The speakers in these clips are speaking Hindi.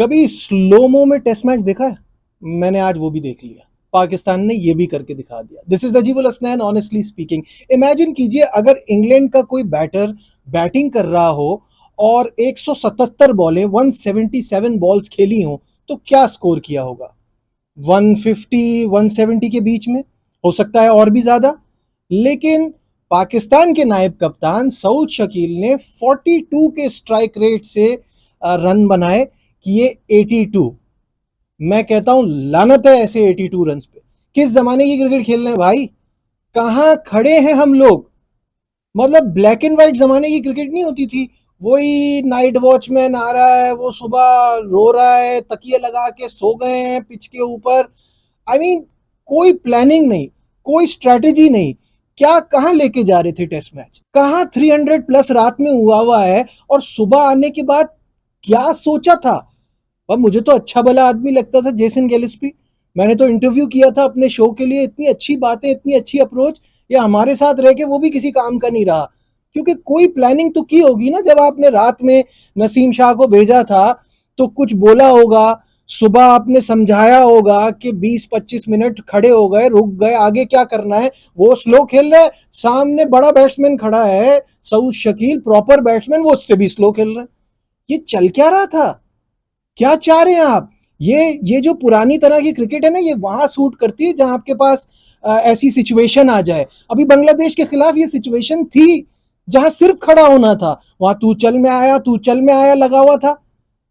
कभी स्लोमो में टेस्ट मैच देखा है? मैंने आज वो भी देख लिया। पाकिस्तान ने ये भी करके दिखा दिया। This is Najibul Hasnain honestly speaking. Imagine कीजिए अगर इंग्लैंड का कोई बैटर बैटिंग कर रहा हो और 177 बॉलें 177 बॉल्स खेली हो तो क्या स्कोर किया होगा? 150 170 के बीच में, हो सकता है और भी ज्यादा। लेकिन पाकिस्तान के नायब कप्तान सऊद शकील ने 42 के स्ट्राइक रेट से रन बनाए कि ये 82। मैं कहता हूं लानत है ऐसे 82 रन पे। किस जमाने की क्रिकेट खेल रहे हैं भाई? कहां खड़े हैं हम लोग? मतलब ब्लैक एंड व्हाइट जमाने की क्रिकेट नहीं होती थी, वही नाइट वॉचमैन आ रहा है, वो सुबह रो रहा है, तकिए लगा के सो गए हैं पिच के ऊपर। आई मीन कोई प्लानिंग नहीं, कोई स्ट्रेटेजी नहीं। क्या कहां लेके जा रहे थे टेस्ट मैच? कहां 300 प्लस रात में हुआ है और सुबह आने के बाद क्या सोचा था? और मुझे तो अच्छा भला आदमी लगता था जेसन गिलिस्पी। मैंने तो इंटरव्यू किया था अपने शो के लिए। इतनी अच्छी बातें, इतनी अच्छी अप्रोच, ये हमारे साथ रह के वो भी किसी काम का नहीं रहा। क्योंकि कोई प्लानिंग तो की होगी ना। जब आपने रात में नसीम शाह को भेजा था तो कुछ बोला होगा, सुबह आपने समझाया होगा कि 20-25 मिनट खड़े हो गए, रुक गए, आगे क्या करना है। वो स्लो खेल रहा है, सामने बड़ा बैट्समैन खड़ा है सऊद शकील, प्रॉपर बैट्समैन, वो उससे भी स्लो खेल रहा है। ये चल क्या रहा था? क्या चाह रहे हैं आप? ये जो पुरानी तरह की क्रिकेट है ना, ये वहां सूट करती है जहां आपके पास ऐसी सिचुएशन आ जाए। अभी बांग्लादेश के खिलाफ ये सिचुएशन थी जहां सिर्फ खड़ा होना था। वहां तू चल में आया, तू चल में आया लगा हुआ था।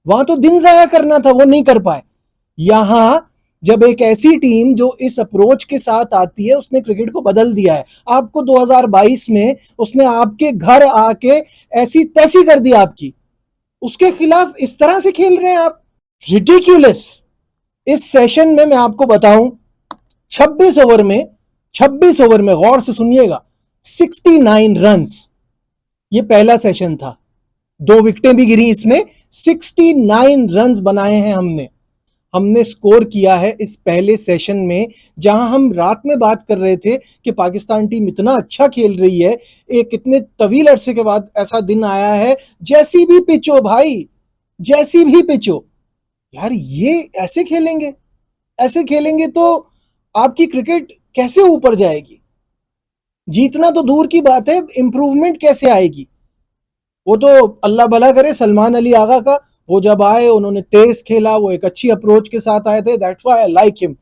वहां तो दिन जाया करना था, वो नहीं कर पाए। यहां जब एक ऐसी टीम जो इस अप्रोच के साथ आती है, उसने क्रिकेट को बदल दिया है। आपको 2022 में उसने आपके घर आके ऐसी तैसी कर दी आपकी, उसके खिलाफ इस तरह से खेल रहे हैं आप। रिडिक्यूलस। इस सेशन में मैं आपको बताऊं, 26 ओवर में 26 ओवर में गौर से सुनिएगा, 69 रन्स। ये पहला सेशन था, 2 विकेटें भी गिरी इसमें। 69 रन्स बनाए हैं हमने। हमने स्कोर किया है इस पहले सेशन में, जहां हम रात में बात कर रहे थे कि पाकिस्तान टीम इतना अच्छा खेल रही है। एक इतने तवील अरसे के बाद ऐसा दिन आया है, जैसी भी पिच हो भाई, जैसी भी पिच हो यार, ये ऐसे खेलेंगे? ऐसे खेलेंगे तो आपकी क्रिकेट कैसे ऊपर जाएगी? जीतना तो दूर की बात है, इंप्रूवमेंट कैसे आएगी? वो तो अल्लाह भला करे सलमान अली आगा का, वो जब आए उन्होंने तेज खेला, वो एक अच्छी अप्रोच के साथ आए थे। That's why I like him.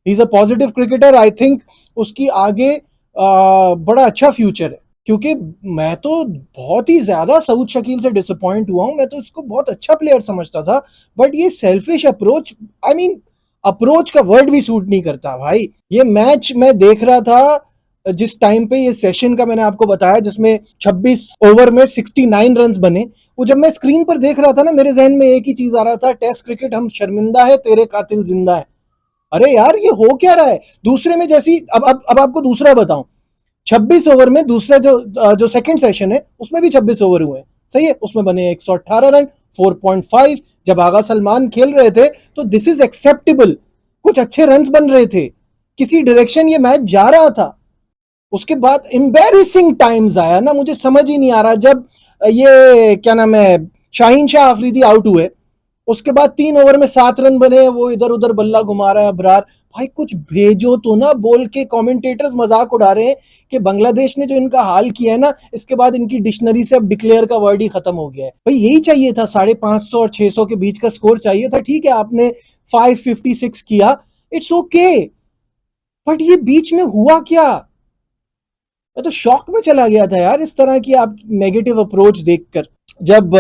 He is a positive cricketer. I think उसकी आगे बड़ा अच्छा फ्यूचर है। क्योंकि मैं तो बहुत ही ज्यादा सऊद शकील से डिसअपॉइंट हुआ हूं। मैं तो इसको बहुत अच्छा प्लेयर समझता था, बट ये selfish approach, I mean approach का वर्ड भी सूट नहीं करता भाई। ये मैच मैं देख रहा था जिस टाइम पे, ये सेशन का मैंने आपको बताया जिसमें 26 ओवर में 69 रन्स बने, वो जब मैं स्क्रीन पर देख रहा था ना, मेरे जहन में एक ही चीज आ रहा था, टेस्ट क्रिकेट हम शर्मिंदा है, तेरे कातिल जिंदा है। अरे यार ये हो क्या रहा है? दूसरे में जैसी, अब आपको दूसरा बताऊं, 26 ओवर में दूसरा जो सेकंड सेशन है उसमें भी 26 ओवर हुए हैं, सही है, उसमें बने 118 रन, 4.5। जब आगा सलमान खेल रहे थे तो दिस इज एक्सेप्टेबल, कुछ अच्छे रन्स बन रहे थे, किसी डायरेक्शन ये मैच जा रहा था। उसके बाद एम्बेरसिंग टाइम्स आया ना, मुझे समझ ही नहीं आ रहा। जब ये क्या नाम है, शाहीन शाह अफरीदी आउट हुए, उसके बाद 3 ओवर में 7 रन बने, वो इधर उधर बल्ला घुमा रहा है अबरार। भाई कुछ भेजो तो ना, बोल के कमेंटेटर्स मजाक उड़ा रहे हैं कि बांग्लादेश ने जो इनका हाल किया है ना, इसके बाद इनकी डिक्शनरी से अब डिक्लेयर का वर्ड ही खत्म हो गया है। भाई यही चाहिए था, 550 और 600 के बीच का स्कोर चाहिए था। ठीक है आपने 556 किया, इट्स ओके, बट ये बीच में हुआ क्या? मैं तो शॉक में चला गया था यार, इस तरह की आप नेगेटिव अप्रोच देखकर। जब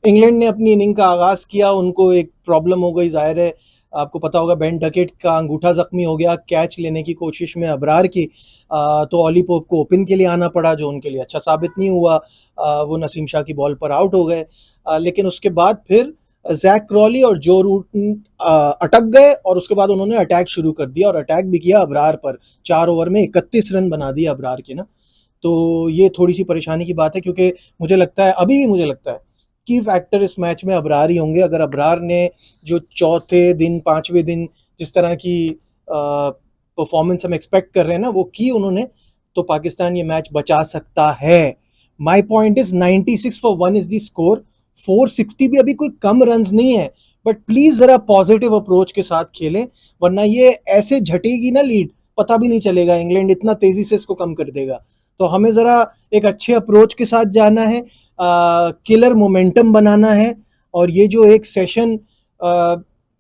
इंग्लैंड ने अपनी इनिंग का आगाज किया, उनको एक प्रॉब्लम हो गई, जाहिर है आपको पता होगा, बेन डकेट का अंगूठा जख्मी हो गया कैच लेने की कोशिश में अबरार की। तो ऑली पोप को ओपन के लिए आना पड़ा, जो उनके लिए अच्छा साबित नहीं हुआ। वो नसीम शाह की बॉल पर आउट हो गए। लेकिन उसके बाद फिर जैक क्रॉली और जो रूट अटक गए, और उसके बाद उन्होंने अटैक शुरू कर दिया, और अटैक भी किया अबरार पर। 4 ओवर में 31 रन बना दिए अबरार के ना। तो ये थोड़ी सी परेशानी की बात है, क्योंकि मुझे लगता है, अभी भी मुझे लगता है की फैक्टर इस मैच में अबरार ही होंगे। अगर अबरार ने जो चौथे दिन, पांचवें दिन जिस तरह की परफॉर्मेंस हम एक्सपेक्ट कर रहे हैं ना, वो की उन्होंने, तो पाकिस्तान ये मैच बचा सकता है। My point is 96 for 1 is the score. 460 भी अभी कोई कम रन्स नहीं है। बट प्लीज जरा पॉजिटिव अप्रोच के साथ खेलें, वरना ये ऐसे झटेगी ना लीड, पता भी नहीं चलेगा, इंग्लैंड इतना तेजी से इसको कम कर देगा। तो हमें जरा एक अच्छे अप्रोच के साथ जाना है, किलर मोमेंटम बनाना है, और ये जो एक सेशन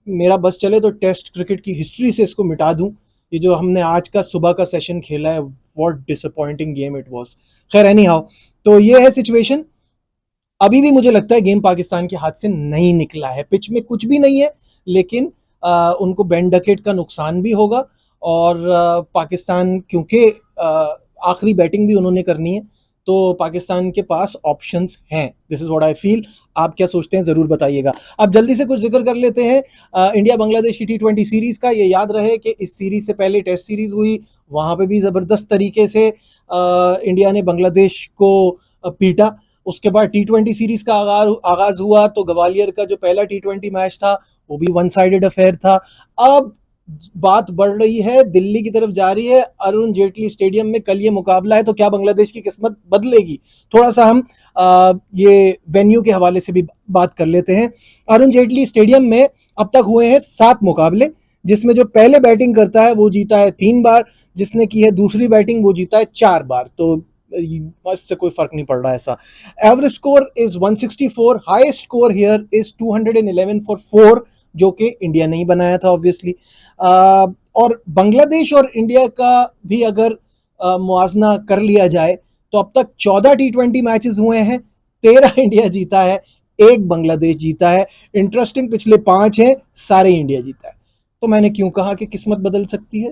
मेरा बस चले तो टेस्ट क्रिकेट की हिस्ट्री से इसको मिटा दूं। ये जो हमने आज का सुबह का सेशन खेला है, what disappointing game it was. खैर एनी हाउ, तो ये है सिचुएशन। अभी भी मुझे लगता है गेम पाकिस्तान के हाथ से नहीं निकला है, पिच में कुछ भी नहीं है, लेकिन उनको बेन डकेट का नुकसान भी होगा, और पाकिस्तान क्योंकि आखिरी बैटिंग भी उन्होंने करनी है, तो पाकिस्तान के पास ऑप्शंस हैं। This is what I feel. आप क्या सोचते हैं जरूर बताइएगा। अब जल्दी से कुछ जिक्र कर लेते हैं इंडिया बांग्लादेश की T20 सीरीज का। ये याद रहे कि इस सीरीज से पहले टेस्ट सीरीज हुई, वहां पे भी जबरदस्त तरीके से इंडिया ने बांग्लादेश को पीटा। उसके बाद T20 सीरीज का आगाज हुआ तो ग्वालियर का जो पहला T20 मैच था वो भी वन साइडेड अफेयर था। अब बात बढ़ रही है, दिल्ली की तरफ जा रही है, अरुण जेटली स्टेडियम में कल ये मुकाबला है, तो क्या बांग्लादेश की किस्मत बदलेगी? थोड़ा सा हम ये वेन्यू के हवाले से भी बात कर लेते हैं। अरुण जेटली स्टेडियम में अब तक हुए हैं 7 मुकाबले, जिसमें जो पहले बैटिंग करता है वो जीता है 3 बार, जिसने की है दूसरी बैटिंग वो जीता है 4 बार। तो इससे कोई फर्क नहीं पड़ रहा ऐसा। Average score is 164, highest score here is 211 for 4, जो कि इंडिया नहीं बनाया था ऑब्वियसली। और बांग्लादेश और इंडिया का भी अगर मुआजना कर लिया जाए तो अब तक 14 T20 मैचेस हुए हैं, 13 इंडिया जीता है, 1 बांग्लादेश जीता है। इंटरेस्टिंग, पिछले 5 हैं, सारे इंडिया जीता है। तो मैंने क्यों कहा कि किस्मत बदल सकती है,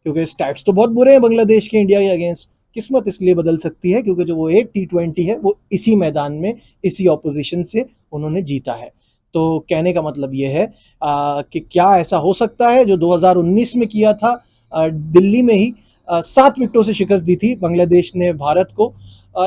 क्योंकि स्टैट्स तो बहुत बुरे हैं बांग्लादेश के इंडिया के अगेंस्ट। किस्मत इसलिए बदल सकती है क्योंकि जो वो एक T20 है वो इसी मैदान में इसी ऑपोजिशन से उन्होंने जीता है। तो कहने का मतलब ये है कि क्या ऐसा हो सकता है जो 2019 में किया था, दिल्ली में ही 7 विकेटों से शिकस्त दी थी बांग्लादेश ने भारत को।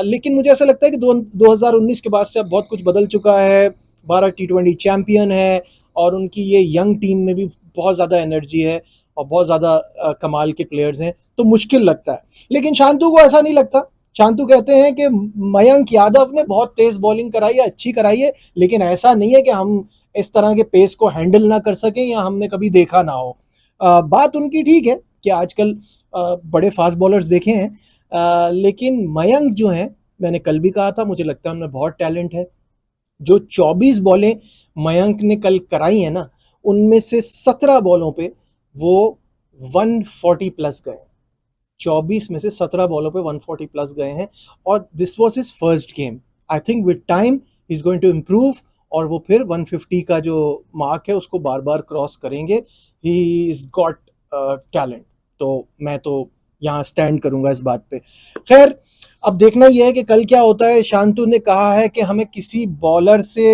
लेकिन मुझे ऐसा लगता है कि 2019 के बाद से अब बहुत कुछ बदल चुका है। भारत T20 चैंपियन है, और उनकी ये यंग टीम में भी बहुत ज़्यादा एनर्जी है और बहुत ज़्यादा कमाल के प्लेयर्स हैं, तो मुश्किल लगता है। लेकिन शांतु को ऐसा नहीं लगता। शांतु कहते हैं कि मयंक यादव ने बहुत तेज बॉलिंग कराई है, अच्छी कराई है, लेकिन ऐसा नहीं है कि हम इस तरह के पेस को हैंडल ना कर सकें या हमने कभी देखा ना हो। बात उनकी ठीक है कि आजकल बड़े फास्ट बॉलर्स देखे हैं, लेकिन मयंक जो है, मैंने कल भी कहा था, मुझे लगता है उनमें बहुत टैलेंट है। जो 24 बॉलें मयंक ने कल कराई है ना, उनमें से 17 बॉलों पे वो 140 प्लस गए। 24 में से 17 बॉलों पे 140 प्लस गए हैं, और this was his first game. I think with time he is going to improve, और वो फिर 150 का जो मार्क है उसको बार बार क्रॉस करेंगे। He is got talent. तो मैं तो यहाँ स्टैंड करूंगा इस बात पे। खैर, अब देखना यह है कि कल क्या होता है। शांतु ने कहा है कि हमें किसी बॉलर से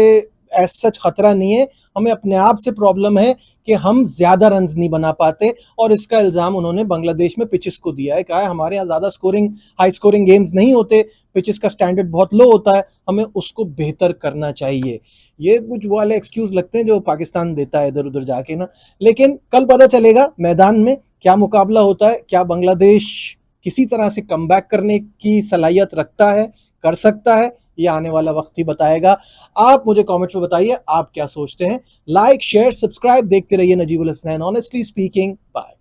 एज सच खतरा नहीं है, हमें अपने आप से प्रॉब्लम है कि हम ज्यादा रन्स नहीं बना पाते, और इसका इल्जाम उन्होंने बांग्लादेश में पिचेस को दिया है। कहा है हमारे यहाँ ज्यादा स्कोरिंग, हाई स्कोरिंग गेम्स नहीं होते, पिचेस का स्टैंडर्ड बहुत लो होता है, हमें उसको बेहतर करना चाहिए। ये कुछ वाले एक्सक्यूज लगते हैं जो पाकिस्तान देता है इधर उधर जाके ना। लेकिन कल पता चलेगा मैदान में क्या मुकाबला होता है, क्या बांग्लादेश किसी तरह से कमबैक करने की सलाहियत रखता है, कर सकता है, ये आने वाला वक्त ही बताएगा। आप मुझे कमेंट्स में बताइए आप क्या सोचते हैं। लाइक, शेयर, सब्सक्राइब, देखते रहिए Najibul Hasnain honestly speaking. Bye.